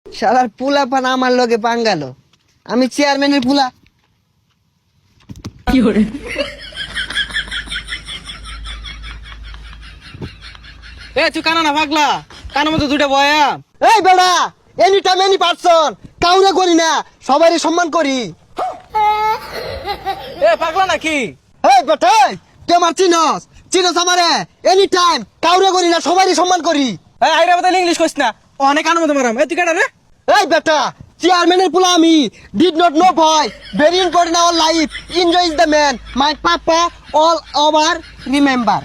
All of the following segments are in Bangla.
শালার পুলা পান আমার লগে পাঙ্গালো, আমি চেয়ারম্যানের পুলা। এ তুই কানা না পাগলা, কানের মধ্যে দুইটা বয়া। এই বেড়া, এনি টাইম এনি পারসন, কাউরে করি না, সবারই সম্মান করি। এ পাগলা নাকি? এই বেটা, তুই আমার চিনস চিনস আমারে? এনি টাইম কাউরে করি না, সবারই সম্মান করি। এই আইরা বদলে ইংলিশ কইস না, অনেক কানের মধ্যে মারাম। এ তুই কেডা রে? এই বেটা, চেয়ারম্যানের পুলা আমি। ডিড নট নো ভয়, very important our life, enjoy is the man, my papa all over remember.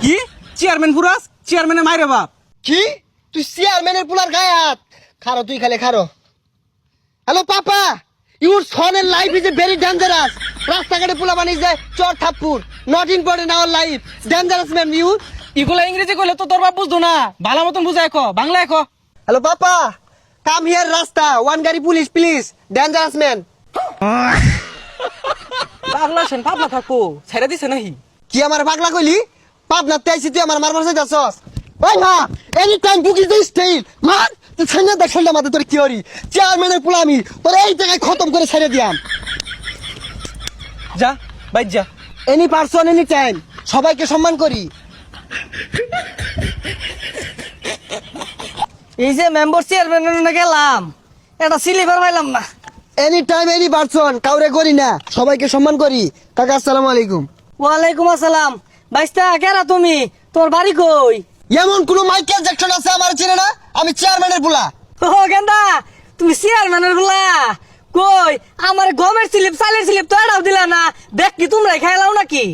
কি চেয়ারম্যান ফুরাস? চেয়ারম্যানের মাইরে বাপ। কি তুই চেয়ারম্যানের পুলার গায়ে হাত? খারো তুই, খালে খারো। হ্যালো পাপা, ইউর সনের life is a very dangerous. রাস্তাঘাটে পুলা বানিয়ে যায় চর থাপ্পুর, not important our life, dangerous man you. ইগুলা ইংরেজি কইলে তো তোর বাপ বুঝতো না, ভালো মতন বুঝাই কো, বাংলায় কো। হ্যালো পাপা, কাম হিয়ার রাস্তা, ওয়ান গাড়ি পুলিশ প্লিজ, ডেঞ্জারাস ম্যান। পাগলা শুন, পাগলা থাকো, ছেড়ে দিছে নাহি? কি আমার পাগলা কইলি? পাবনা তেইছি তুই আমার মারবার চাইতাছস? ওই মা, any time book is the style, মার তুই ছাইনা দেখ শুনলে মাথা তোর কি হরি। চেয়ারম্যানের পুলা আমি তোর এই জায়গায় খতম করে ছেড়ে দিয়াম। যা বাইর যা। এনি পারসন এনি টাইম, সবাইকে সম্মান করি। এই যে মেম্বার চেয়ারম্যান গেলাম, এটা সিলিভার পাইলাম না। এনি টাইম এনি পারসন, কাউরে করি না, সবাইকে সম্মান করি। কাকা আসসালামু আলাইকুম। ওয়ালাইকুম আসসালাম। বাইস্তা কেরা তুমি? তোর বাড়ি কই? এমন কোন মাইকেল জ্যাকসন আছে আমার চিনে না? আমি চেয়ারম্যানের পুলা। ও গেন্দা, তুমি চেয়ারম্যানের বলা কই? আমার গমের স্লিপ, চালের স্লিপ তো এটাও দিলা না। দেখ কি তোমরা খেলাও নাকি?